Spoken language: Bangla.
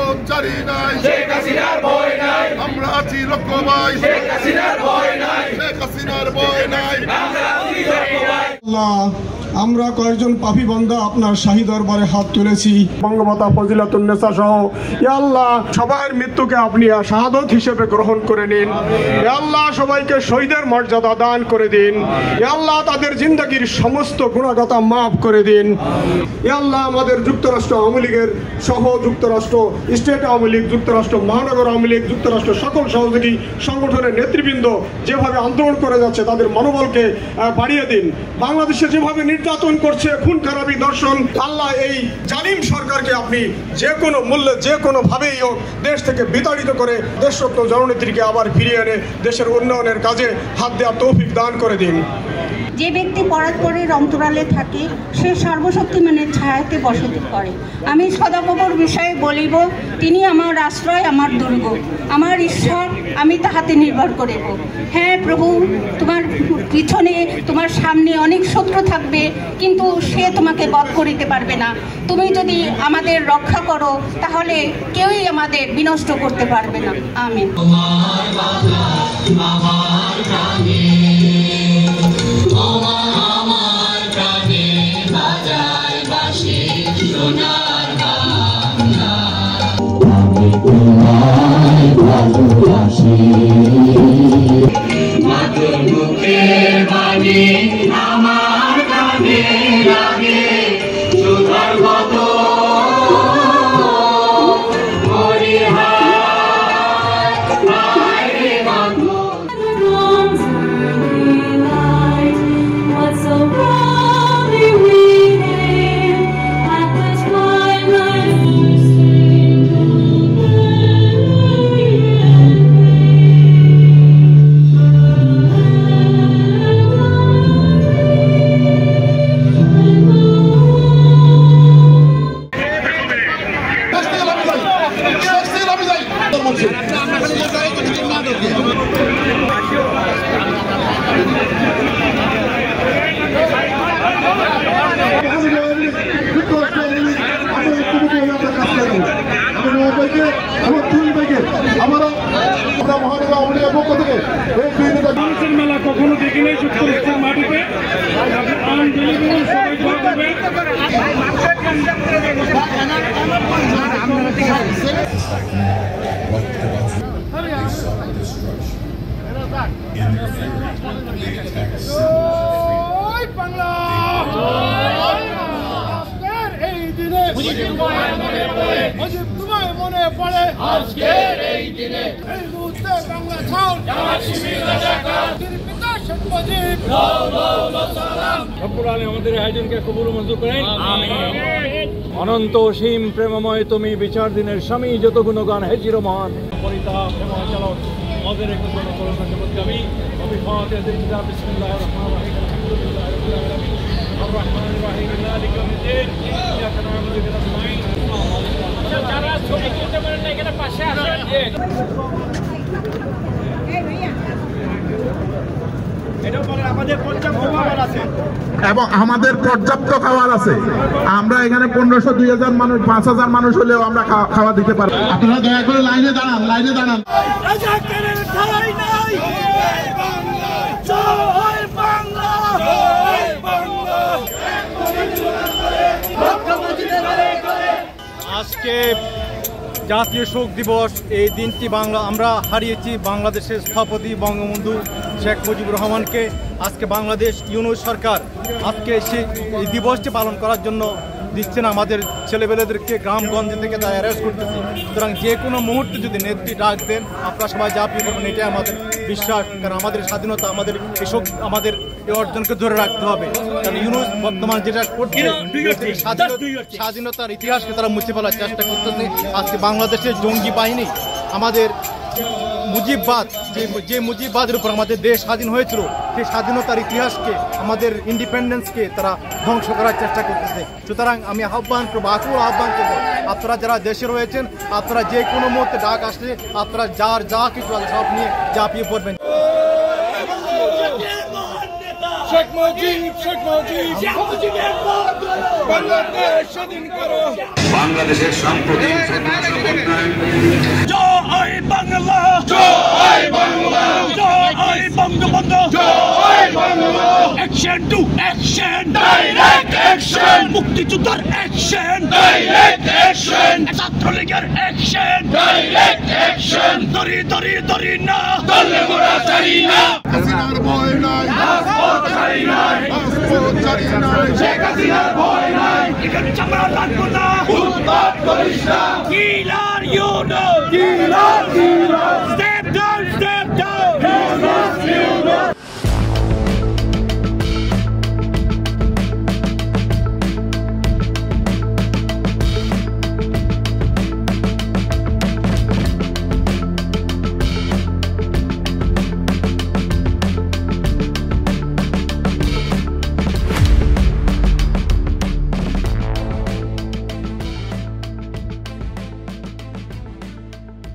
পতন জারি নাই, শেখ হাসিনার ভয় নাই, আমরা আছি লক্ষ্যবাই, শেখ হাসিনার ভয় নাই, শেখ হাসিনার ভয় নাই, আমরা আছি লক্ষ্যবাই। আমরা কয়েকজন পাপী বান্দা আপনার শাহী দরবারে হাত তুলেছি, বঙ্গমাতা ফজিলাতুন্নেসা সহ। ইয়া আল্লাহ, সবার মৃত্যুকে আপনি শাহাদত হিসেবে গ্রহণ করে নিন। ইয়া আল্লাহ, সবাইকে শহীদের মর্যাদা দান করে দিন। ইয়া আল্লাহ, তাদের জিন্দেগীর সমস্ত গুণাগতা মাফ করে দিন। ইয়া আল্লাহ, আমাদের যুক্তরাষ্ট্র আওয়ামী লীগের সহ যুক্তরাষ্ট্র স্টেট আওয়ামী লীগ, যুক্তরাষ্ট্র মহানগর আওয়ামী লীগ, যুক্তরাষ্ট্র সকল সহযোগী সংগঠনের নেতৃবৃন্দ যেভাবে আন্দোলন করে যাচ্ছে তাদের মনোবলকে বাড়িয়ে দিন। বাংলাদেশে যেভাবে নির্যাতন করছে, খুন খারাপি, দর্শন, আল্লাহ এই জালিম সরকারকে আপনি যে কোনো মূল্যে যে কোনো ভাবেই হোক দেশ থেকে বিতাড়িত করে দেশরত্ন জননেত্রীকে আবার ফিরিয়ে এনে দেশের উন্নয়নের কাজে হাত দেওয়ার তৌফিক দান করে দিন। যে ব্যক্তি পরাৎপরের অন্তরালে থাকে সে সর্বশক্তিমানের ছায়াতে বসতি করে। আমি সদাগর বিষয়ে বলিব, তিনি আমার আশ্রয়, আমার দুর্গ, আমার ঈশ্বর, আমি তাহাতে নির্ভর করিব। হ্যাঁ প্রভু, তোমার পিছনে, তোমার সামনে অনেক শত্রু থাকবে, কিন্তু সে তোমাকে বধ করিতে পারবে না। তুমি যদি আমাদের রক্ষা করো তাহলে কেউই আমাদের বিনষ্ট করতে পারবে না। আমিন। মানুষের মেলা কখনো দেখি নাই যুক্তরাষ্ট্রের মাটিতে। মনে পড়ে আজকের এই দিনে, এই মুহূর্তে বাংলা ছাড় জামাত শিবির রাজাকার পিতা শেখ মুজিব রব্বুল আলামিন আমাদের আয়োজনকে কবুল ও মঞ্জুর করেন। আমিন। অনন্ত অসীম প্রেমময় তুমি, বিচার দিনের স্বামী, যত গুণগান হে চিরমহান, পরিতাপ প্রেমময় চালক আমাদের একটু করুণা জগৎগামী অভিভাবকদের কিতাব। বিসমিল্লাহির রহমানির রহিম, আলহামদুলিল্লাহি রাব্বিল আলামিন, আর রহমানির রহিম, মালিকি ইয়াউমিদ্দিন, ইয়্যাকা না'বুদু ওয়া ইয়্যাকা নাস্তাঈন। যারা ছবি তুলতে পারেন না এখানে পাশে আসেন। এবং আমাদের পর্যাপ্ত খাবার আছে। আমরা এখানে 1500-2000 মানুষ, 5000 মানুষ হলেও আমরা খাওয়া দিতে পারবো। আপনারা দয়া করে লাইনে দাঁড়ান, লাইনে দাঁড়ান। আজকে জাতীয় শোক দিবস। এই দিনটি আমরা হারিয়েছি বাংলাদেশের স্থপতি বঙ্গবন্ধু শেখ মুজিবুর রহমানকে। আজকে বাংলাদেশ ইউনূস সরকার আজকে এই দিবসটি পালন করার জন্য দিচ্ছে না, আমাদের ছেলেবেলেদেরকে গ্রামগঞ্জ থেকে তাই অ্যারেস্ট করতেছে। সুতরাং যে কোনো মুহূর্তে যদি নেত্রী ডাক দেন আপনারা সবাই ঝাঁপিয়ে পড়বেন, এটাই আমাদের বিশ্বাস। কারণ আমাদের স্বাধীনতা, আমাদের এসব আমাদের এই অর্জনকে ধরে রাখতে হবে। কারণ ইউনূস বর্তমান যেটা করছে, স্বাধীনতার ইতিহাসকে তারা মুছে ফেলার চেষ্টা করতেছে। আজকে বাংলাদেশের জঙ্গি বাহিনী আমাদের মুজিববাদ, যে মুজিববাদের উপর আমাদের দেশ স্বাধীন হয়েছিল, সেই স্বাধীনতার ইতিহাসকে, আমাদের ইন্ডিপেন্ডেন্সকে তারা ধ্বংস করার চেষ্টা করতেছে। সুতরাং আমি আহ্বান করবো, আকুল আহ্বান করবো, আপনারা যারা দেশে রয়েছেন, আপনারা যে কোনো মুহূর্তে ডাক আসলে আপনারা যার যা কিছু আছে সব নিয়ে ঝাঁপিয়ে পড়বেন। বাংলাদেশের সাম্প্রতিক মুক্তিযোদ্ধার অ্যাকশন, ছাত্রলীগের অ্যাকশন, দরি না দলে মোরা ছাড়ি না, হাসিনার ভয় নাই, রাজপথ ছাড়ি নাই, রাজপথ ছাড়ি নাই, শেখ হাসিনার ভয় নাই, এখানে চামড়া লাগবো না, উৎপাত করিস না, কিলার ইউনো, কিলার